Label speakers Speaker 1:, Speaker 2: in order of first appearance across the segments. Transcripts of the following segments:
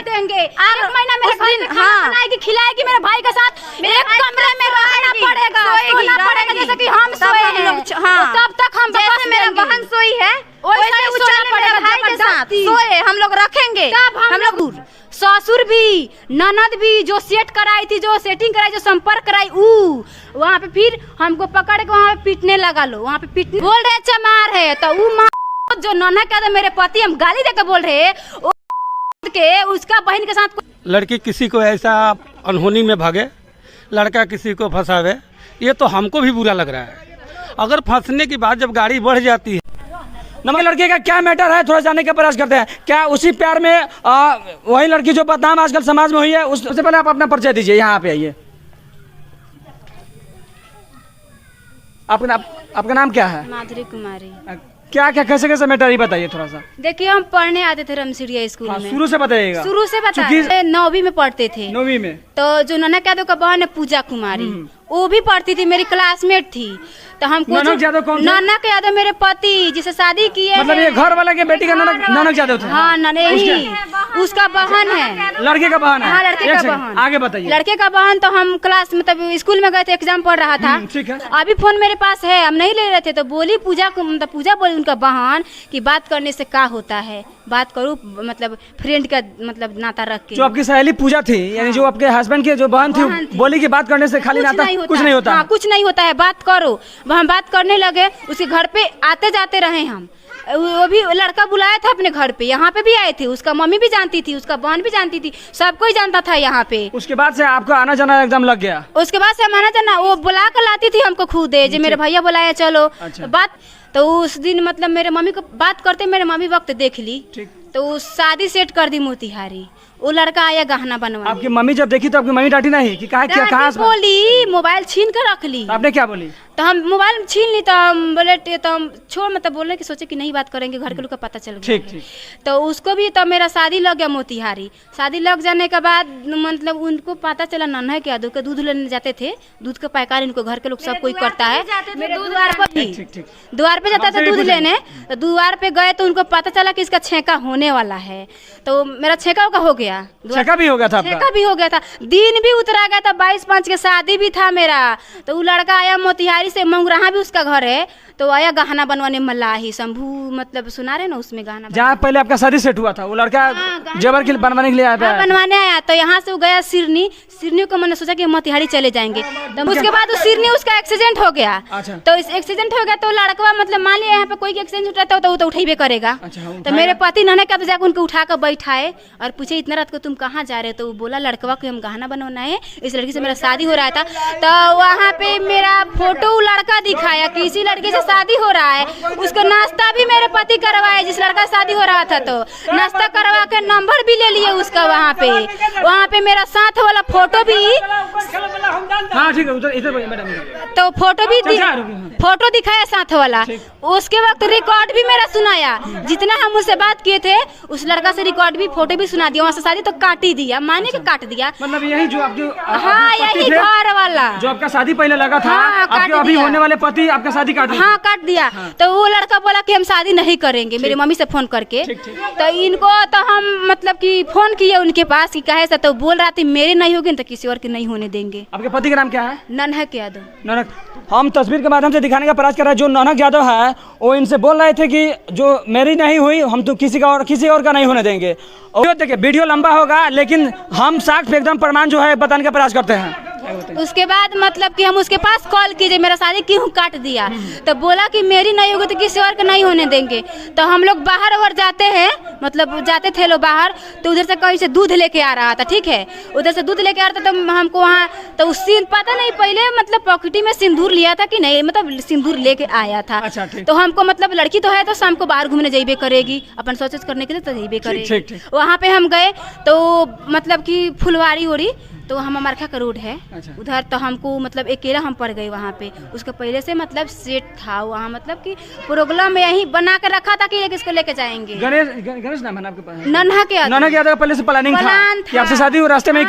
Speaker 1: देंगे। एक महीना मेरे घर में खाना बनाएगी, खिलाएगी मेरे भाई के साथ, एक कमरे में रहना पड़ेगा, सोना पड़ेगा जैसे कि हम सोए हैं। तब तक हम जैसे मेरा बहन सोई है वैसे सोना पड़ेगा भाई के साथ, सोए हम लोग रखेंगे। हम लोग ससुर भी, ननद भी जो सेट कराई थी, जो सेटिंग कराई, जो संपर्क कराई, वहाँ पे फिर हमको पकड़ के वहाँ पे पीटने लगा लो, वहाँ पे पीटने बोल रहे चमार है। तो जो नन्हा का मेरे पति हम गाली देके बोल रहे के उसका बहन के साथ।
Speaker 2: लड़की किसी को ऐसा अनहोनी में भागे, लड़का किसी को फंसावे, ये तो हमको भी बुरा लग रहा है। अगर फंसने की बात जब गाड़ी बढ़ जाती है।
Speaker 3: नमस्ते, लड़के का क्या मैटर है थोड़ा जानने का प्रयास करते हैं। क्या उसी प्यार में वही लड़की जो बदनाम आजकल समाज में हुई है, उससे पहले आप अपना परिचय दीजिए, यहाँ पे आइए। आपका नाम क्या है?
Speaker 1: माधुरी कुमारी।
Speaker 3: क्या क्या कैसे कैसे मैटर ये बताइए थोड़ा सा।
Speaker 1: देखिए हम पढ़ने आते थे रमसिरिया स्कूल में।
Speaker 3: शुरू से बताइएगा।
Speaker 1: शुरू से बताइए। 9वीं में पढ़ते थे।
Speaker 3: 9वीं में तो
Speaker 1: जो ननक यादव का बहन है पूजा कुमारी, वो भी पढ़ती थी, मेरी क्लासमेट थी। तो हमको
Speaker 3: ननक यादव कौन?
Speaker 1: ननक यादव मेरे पति जिसे शादी किए,
Speaker 3: मतलब ये घर वाला के बेटी का ननक यादव थे?
Speaker 1: हाँ, नहीं उसका बहन है,
Speaker 3: लड़के का बहन है।
Speaker 1: हाँ, लड़के का बहन।
Speaker 3: आगे बताइए।
Speaker 1: लड़के का बहन तो हम क्लास मतलब स्कूल में गए थे, एग्जाम पढ़ रहा था।
Speaker 3: ठीक है।
Speaker 1: अभी फोन मेरे पास है, हम नहीं ले रहे थे। तो बोली पूजा को, मतलब पूजा बोली उनका बहन कि बात करने से क्या होता है, बात करूँ मतलब फ्रेंड का मतलब नाता रख के।
Speaker 3: जो आपकी सहेली पूजा थी, यानी जो आपके हस्बैंड की जो बहन थी, बोली कि बात करने से खाली नाता कुछ नहीं होता।
Speaker 1: हाँ, कुछ नहीं होता है, बात करो। हम बात करने लगे, उसके घर पे आते जाते रहे हम। वो भी लड़का बुलाया था अपने घर पे, यहाँ पे भी आए थे। उसका मम्मी भी जानती थी, उसका बहन भी जानती थी, सब कोई जानता था यहाँ पे।
Speaker 3: उसके बाद से आपका आना जाना एकदम लग गया? उसके
Speaker 1: बाद से हम आना जाना, वो बुला कर लाती थी हमको खुद, जो मेरे भैया बुलाया चलो। अच्छा। बात तो उस दिन मतलब मेरे मम्मी को बात करते मेरे मम्मी वक्त देख ली, तो शादी सेट कर दी मोतिहारी। वो लड़का आया गहना बनवा।
Speaker 3: आपकी मम्मी जब देखी तो आपकी मम्मी डांटी नहीं कि कहाँ
Speaker 1: बोली मोबाइल छीन कर रख ली।
Speaker 3: आपने क्या बोली?
Speaker 1: तो हम मोबाइल छीन ली, तो हम बोले तो हम छोड़, मतलब बोलने की सोचे कि नहीं बात करेंगे, घर के लोग का पता चल गया।
Speaker 3: ठीक।
Speaker 1: तो उसको भी तो मेरा शादी लग गया मोतिहारी। शादी लग जाने के बाद मतलब उनको पता चला नन्हा के यादव के दूध लेने जाते थे, दूध का पैकार इनको घर के लोग सब कोई करता है। द्वार पे जाता था दूध लेने, तो द्वार पे गए तो उनको पता चला कि इसका छेका होने वाला है। तो मेरा छेका का हो गया,
Speaker 3: छेका भी हो गया था,
Speaker 1: छेका भी हो गया था, दिन भी उतरा गया था, 22/5 के शादी भी था मेरा। तो वो लड़का आया मोतिहारी से, मंगराहा भी उसका घर है, तो आया गहना बनवाने मल्लाही शंभू, मतलब सुना रहे ना, उसमें गहना
Speaker 3: जहाँ पहले आपका शादी सेट हुआ था, वो लड़का जेवर के बनवाने के लिए आया था।
Speaker 1: बनवाने आया, तो यहाँ से वो गया सिरनी को मैंने सोचा कि मोतिहारी चले जाएंगे। तो उसके बाद वो सिरनी उसका एक्सीडेंट हो गया। तो इस एक्सीडेंट हो गया तो लड़का मतलब मान लिया यहाँ पे कोई एक्सीडेंट उठाता तो वो तो उठेबे करेगा। तो मेरे पति नन्हे का तो जाकर उनको उठा कर बैठाए और पूछे इतना रात को तुम कहाँ जा रहे हो? तो वो बोला लड़कवा को हम गहना बनवाना है, इस लड़की से मेरा शादी हो रहा था। तो वहाँ पे मेरा फोटो लड़का दिखाया कि इसी लड़के से शादी हो रहा है। उसको नाश्ता भी मेरे पति करवाए, जिस लड़का शादी हो रहा था, तो नाश्ता करवा के नंबर भी ले लिए उसका। वहाँ पे मेरा साथ वाला फोटो भी,
Speaker 3: हाँ ठीक है, इधर
Speaker 1: तो फोटो दिखाया साथ वाला। उसके वक्त रिकॉर्ड भी मेरा सुनाया, जितना हम उससे बात किए थे उस लड़का से रिकॉर्ड भी, फोटो भी सुना दिया। वहाँ से शादी तो काट ही दिया, माने के काट दिया।
Speaker 3: मतलब यही जो आपके
Speaker 1: हाँ यही घर वाला
Speaker 3: जो आपका शादी पहले लगा था, आपके अभी होने वाले पति आपका शादी काट दिया।
Speaker 1: हाँ काट दिया। तो वो लड़का बोला कि हम शादी नहीं करेंगे, मेरी मम्मी से फोन करके। तो इनको तो हम मतलब कि फोन किए उनके पास कि कहे से, तो बोल रहा थी मेरे नहीं होगी तो किसी और के नहीं होने देंगे।
Speaker 3: आपके पति का नाम क्या है?
Speaker 1: नन्हा यादव।
Speaker 3: ननक, हम तस्वीर के माध्यम से दिखाने का प्रयास कर रहे हैं। जो ननक यादव है वो इनसे बोल रहे थे कि जो मेरी नहीं हुई हम तो किसी और का नहीं होने देंगे। और देखिए वीडियो लंबा होगा, लेकिन हम साक्ष्य एकदम प्रमाण जो है बताने का प्रयास करते हैं।
Speaker 1: उसके बाद मतलब कि हम उसके पास कॉल कीजिए मेरा शादी क्यों काट दिया, तो बोला कि मेरी नहीं होगी तो किसी और का नहीं होने देंगे। तो हम लोग बाहर और जाते हैं, मतलब जाते थे लोग बाहर, तो उधर से कहीं से दूध लेके आ रहा था। ठीक है, उधर से दूध लेके आ रहा था, तो हमको वहाँ तो उससे पता नहीं पहले मतलब पॉकेटी में सिंदूर लिया था कि नहीं, मतलब सिंदूर लेके आया था।
Speaker 3: अच्छा,
Speaker 1: तो हमको मतलब लड़की तो है तो शाम को बाहर घूमने जाइबे करेगी, अपन सोच करने के लिए तो जाइबे करेगी। वहाँ पे हम गए तो मतलब कि फुलवारी ओरी, तो हम अमरखा का रोड है। अच्छा। उधर तो हमको मतलब अकेला हम पड़ गए वहाँ पे। उसका पहले से मतलब सेट था वहाँ, मतलब कि प्रोग्राम यही बना के रखा था कि इसको लेके जाएंगे।
Speaker 3: गणेश नाम है आपके पास?
Speaker 1: नन्हा के
Speaker 3: यादव पहले से प्लानिंग था कि आपसे शादी रास्ते में ही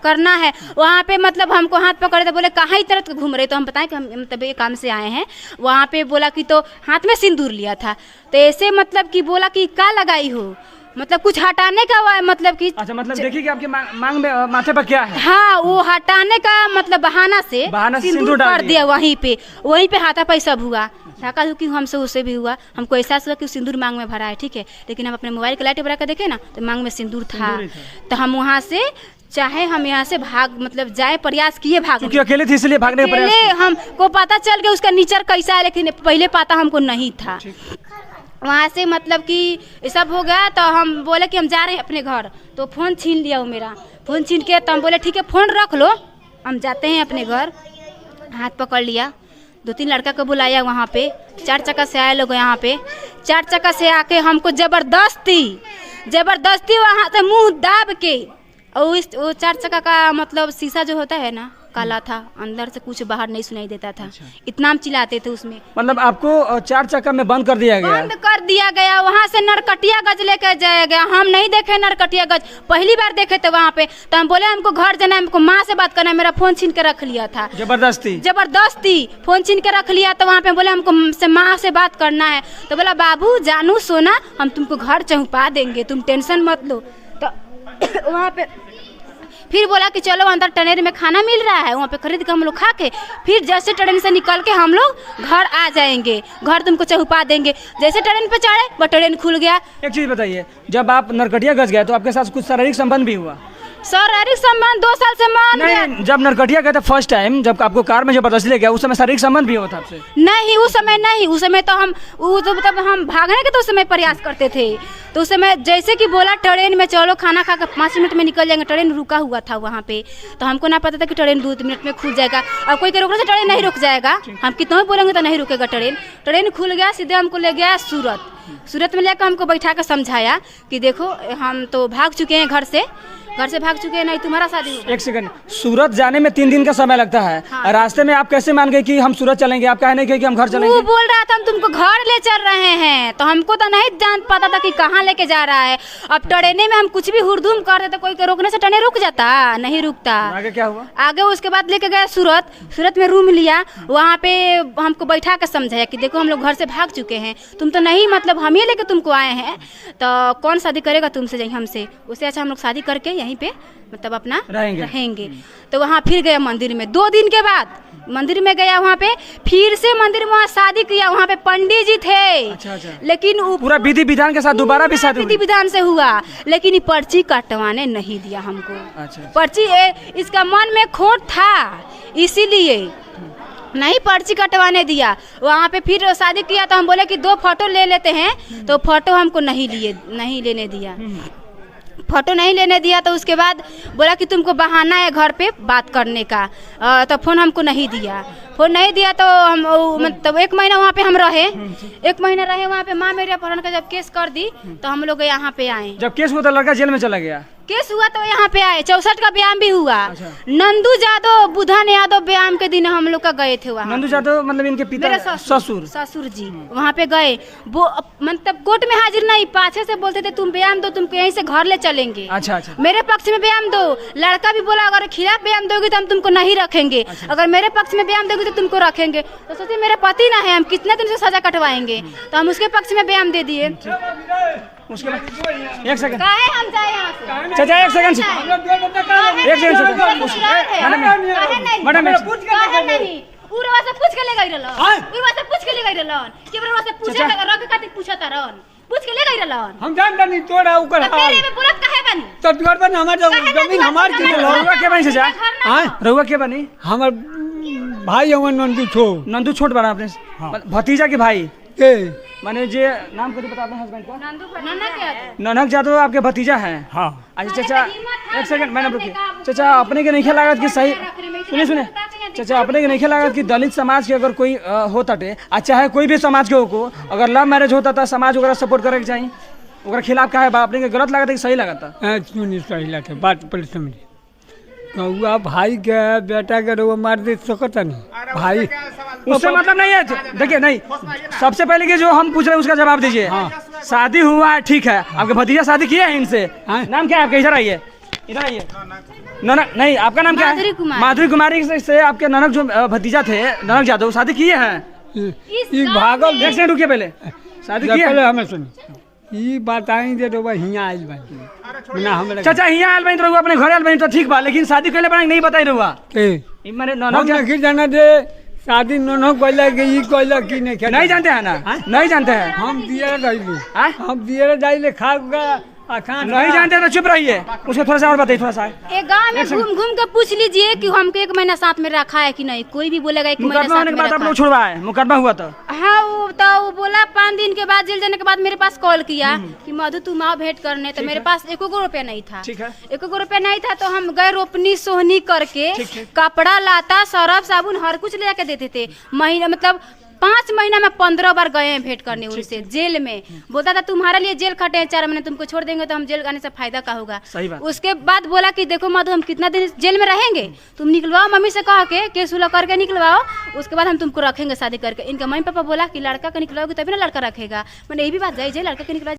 Speaker 3: करना है।
Speaker 1: वहाँ पे मतलब हमको हाथ पकड़े थे, बोले कहाँ इस तरह घूम रहे, तो हम बताएं कि हम मतलब ये काम से आए हैं। वहाँ पे बोला कि तो हाथ में सिंदूर लिया था, तो ऐसे मतलब कि बोला कि क्या लगाई हो, मतलब कुछ हटाने का मतलब कि
Speaker 3: अच्छा, मतलब देखिए कि आपके मांग में माथे पर क्या है।
Speaker 1: हाँ, वो हटाने का मतलब बहाना से सिंदूर कर दिया वहीं पे हाथापाई सब हुआ। धक्का धुकी हमसे उससे भी हुआ। हमको एहसास हुआ कि सिंदूर मांग में भरा है, ठीक है, लेकिन हम अपने मोबाइल की लाइट भरा कर देखे ना तो मांग में सिंदूर था। तो हम वहाँ से चाहे हम यहाँ से भाग मतलब जाए, प्रयास किए भागने,
Speaker 3: क्योंकि अकेले थे इसलिए भागने का प्रयास।
Speaker 1: हमको पता चल गया उसका नीचर कैसा है, लेकिन पहले पता हमको नहीं था। वहाँ से मतलब कि ये सब हो गया तो हम बोले कि हम जा रहे हैं अपने घर। तो फ़ोन छीन लिया वो मेरा, फ़ोन छीन के तो हम बोले ठीक है फ़ोन रख लो, हम जाते हैं अपने घर। हाथ पकड़ लिया, 2-3 लड़का को बुलाया वहाँ पे, 4 चक्का से आए लोग यहाँ पे। 4 चक्का से आके हमको ज़बरदस्ती वहाँ से मुँह दाब के, और वो 4 चक्का का मतलब शीशा जो होता है ना काला था, अंदर से कुछ बाहर नहीं सुनाई देता था। इतना हम चिल्लाते थे उसमें।
Speaker 3: मतलब आपको 4 चक्का में बंद कर दिया गया।
Speaker 1: वहाँ से नरकटियागंज लेकर जाया गया। हम नहीं देखे नरकटियागंज, पहली बार देखे थे वहाँ पे। तो हम बोले हमको घर जाना है, हमको माँ से बात करना है। मेरा फ़ोन छीन के रख लिया था, जबरदस्ती फ़ोन छीन के रख लिया। तो वहाँ पे बोले हमको से माँ से बात करना है। तो बोला बाबू जानू सोना, हम तुमको घर पहुँचा देंगे, तुम टेंशन मत लो। तो वहाँ पे फिर बोला कि चलो अंदर ट्रेन में खाना मिल रहा है, वहाँ पे खरीद के हम लोग खा के फिर जैसे ट्रेन से निकल के हम लोग घर आ जाएंगे, घर तुमको पहुँचा देंगे। जैसे ट्रेन पे चढ़े वो ट्रेन खुल गया।
Speaker 3: एक चीज़ बताइए, जब आप नरकटियागंज गए तो आपके साथ कुछ शारीरिक संबंध भी हुआ?
Speaker 1: शारीरिक संबंध 2 साल से मान
Speaker 3: नहीं, जब नरकटिया गए थे फर्स्ट टाइम, जब आपको कार में जबरदस्ती ले गया, उस समय शारीरिक संबंध भी हुआ था आपसे?
Speaker 1: नहीं, उस समय तो हम मतलब हम भागने के तो उस समय प्रयास करते थे। तो उस समय जैसे कि बोला ट्रेन में चलो खाना खा कर 5 मिनट में निकल जाएंगे, ट्रेन रुका हुआ था वहाँ पे। तो हमको ना पता था कि ट्रेन 2 मिनट में खुल जाएगा, और कोई के रोकने से ट्रेन नहीं रुक जाएगा। हम कितना भी बोलेंगे तो नहीं रुकेगा ट्रेन। ट्रेन खुल गया, सीधे हमको ले गया सूरत में लेकर हमको बैठा कर समझाया कि देखो हम तो भाग चुके हैं, घर से भाग चुके हैं, नहीं तुम्हारा शादी होगा।
Speaker 3: एक सेकंड, सूरत जाने में 3 दिन का समय लगता है। हाँ। रास्ते में आप कैसे मान गए कि हम सूरत चलेंगे? आप कहे नहीं कि हम घर चलेंगे?
Speaker 1: वो बोल रहा था हम तुमको घर ले चल रहे हैं, तो हमको तो नहीं जान पाता था कि कहाँ लेके जा रहा है। अब ट्रेने में हम कुछ भी हुड़दुम कर देते, कोई के रोकने से ट्रेन रुक जाता, नहीं रुकता।
Speaker 3: आगे क्या हुआ?
Speaker 1: आगे उसके बाद लेके गया सूरत में रूम लिया, वहाँ पे हमको बैठा कर समझाया कि देखो हम लोग घर से भाग चुके हैं, तुम तो नहीं मतलब हम ही लेके तुमको आए हैं, तो कौन शादी करेगा तुमसे हमसे, उससे अच्छा हम लोग शादी करके यहीं पे मतलब अपना रहेंगे। तो वहाँ फिर गया मंदिर में, 2 दिन के बाद मंदिर में गया, वहाँ पे फिर से मंदिर में वहाँ शादी किया। वहाँ पे पंडित जी थे। अच्छा। लेकिन पूरा
Speaker 3: विधि विधान के साथ दोबारा भी शादी
Speaker 1: विधि विधान से हुआ, लेकिन ये पर्ची कटवाने नहीं दिया हमको। अच्छा। पर्ची इसका मन में खोट था, इसीलिए नहीं पर्ची कटवाने दिया। वहाँ पे फिर शादी किया तो हम बोले कि 2 फोटो ले लेते हैं, तो फोटो हमको नहीं लेने दिया। फोटो नहीं लेने दिया। तो उसके बाद बोला कि तुमको बहाना है घर पे बात करने का, तो फ़ोन हमको नहीं दिया। तो हम मतलब 1 महीना वहाँ पे हम रहे, 1 महीना रहे वहाँ पे। माँ मेरे अपहरण का जब केस कर दी तो हम लोग यहाँ पे आए।
Speaker 3: जब केस हुआ तो लड़का जेल में चला गया?
Speaker 1: केस हुआ तो यहाँ पे आए, 64 का व्यायाम भी हुआ। अच्छा। नंदू यादव, बुधन यादव व्यायाम के दिन हम लोग का गए थे वहाँ।
Speaker 3: नंदू यादव मतलब इनके पिता?
Speaker 1: ससुर जी वहाँ पे गए। वो मतलब कोर्ट में हाजिर नहीं, पाछे से बोलते थे तुम व्यायाम दो, तुमको यहीं से घर ले चलेंगे। अच्छा। मेरे पक्ष में व्यायाम दो। लड़का भी बोला अगर खिलाफ व्यायाम दोगे तो हम तुमको नहीं रखेंगे। अच्छा। अगर मेरे पक्ष में व्यायाम दोगे तो तुमको रखेंगे। तो सोचिए मेरे पति ना है, हम कितने दिन से सजा कटवाएंगे, तो हम उसके पक्ष में व्यायाम दे दिए।
Speaker 3: उसके बाद 1 सेकंड
Speaker 1: हम जाए यहाँ से।
Speaker 3: चाचा 1 सेकंड मैडम
Speaker 1: नहीं उरवा से पूछ के ले गई रहलन, उरवा से पूछ के ले गई रहलन, कि उरवा से पूछे रख खातिर पूछता रहन, पूछ के ले गई रहलन।
Speaker 4: हम जानता नहीं तोड़ा ओकर हाल
Speaker 1: तेरे में बोलत काहे बनी?
Speaker 4: तो गर्दन हमार जमीन हमार की
Speaker 3: रहुआ के बनी चाचा? हां रहुआ के बनी?
Speaker 4: हमर भाई हमन नंदू छोट बना अपने
Speaker 3: भतीजा के भाई
Speaker 4: के
Speaker 3: माने जे नाम को बता अपने हस्बैंड का?
Speaker 1: ननक
Speaker 3: यादव आपके भतीजा है। हाँ। अच्छा चाचा 1 सेकंड मैंने रुकिए। चाचा अपने के नहीं लागत कि सही सुने चाचा अपने के नहीं लागत कि दलित समाज के अगर कोई होता टे, अच्छा है कोई भी समाज के हो, अगर लव मैरिज होता था समाज वगैरह सपोर्ट करे के चाहिए, ओकरा खिलाफ का है अपने के गलत लागत है कि सही लागता?
Speaker 4: सुनी सही लागत बात पर समझी। कौआ भाई के बेटा के रो मार दे सकता नहीं भाई,
Speaker 3: उससे मतलब नहीं है। देखिए नहीं, सबसे पहले कि जो हम पूछ रहे हैं उसका जवाब दीजिए। हाँ। शादी हुआ है ठीक है, आपके भतीजा शादी किया है इनसे? हाँ। नाम क्या है आपका? इधर आइए। ननक नहीं, आपका नाम क्या है? माधुरी कुमारी से आपके ननक जो भतीजा थे ननक यादव शादी किए हैं?
Speaker 4: भागल।
Speaker 3: रुकिए पहले शादी किए
Speaker 4: पहले हमें सुनिए ये बताई दे तो हियाँ आइल बानी ना हमरा
Speaker 3: चाचा यहाँ आयल बनी तो रहुआ अपने घर आयल बनी तो ठीक बा, लेकिन शादी कैले बना नहीं बताई रहुआ।
Speaker 4: के
Speaker 3: ई माने
Speaker 4: हम
Speaker 3: नौनक
Speaker 4: नहीं जाना दे शादी नोनो कोइला के ई कोइला की नहीं खेला
Speaker 3: नहीं जानते हैं ना, नहीं जानते हैं,
Speaker 4: हम दिए जाइले
Speaker 3: हाँ?
Speaker 4: हम दिए जाइले खाऊंगा अखान
Speaker 3: नहीं जानते हैं तो चुप रहिए। उसको थोड़ा सा और बताइए, थोड़ा सा
Speaker 1: एक गांव में घूम घूम के पूछ लीजिए कि हमको 1 महीना साथ में रखा है कि नहीं, कोई भी बोलेगा 1 महीना
Speaker 3: मुकदमा
Speaker 1: साथ
Speaker 3: होने के
Speaker 1: में
Speaker 3: बाद आप
Speaker 1: रखा
Speaker 3: लोग
Speaker 1: है।
Speaker 3: छुड़वाए, मुकदमा हुआ तो
Speaker 1: हाँ वो बोला 5 दिन के बाद जेल जाने के बाद मेरे पास कॉल किया कि मधु तुम आओ भेंट करने, तो मेरे पास 1 रुपया नहीं था।
Speaker 3: ठीक है।
Speaker 1: 1 रुपया नहीं था तो हम गए रोपनी सोहनी करके कपड़ा लाता सरफ साबुन हर कुछ ले जाके देते थे। महीना मतलब 5 महीना में 15 बार गए हैं भेंट करने उनसे जेल में। बोलता था तुम्हारे लिए जेल खटे हैं 4 महीने, तुमको छोड़ देंगे तो हम जेल आने से फायदा का होगा।
Speaker 3: सही बात।
Speaker 1: उसके बाद बोला कि देखो मधु हम कितना दिन जेल में रहेंगे, तुम निकलवाओ मम्मी से कह के केस उला करके निकलवाओ, उसके बाद हम तुमको रखेंगे शादी करके। इनका मम्मी पापा बोला कि लड़का का निकलवाओगे तभी ना लड़का रखेगा। मैंने ये भी बात जायज है, लड़का के निकलवा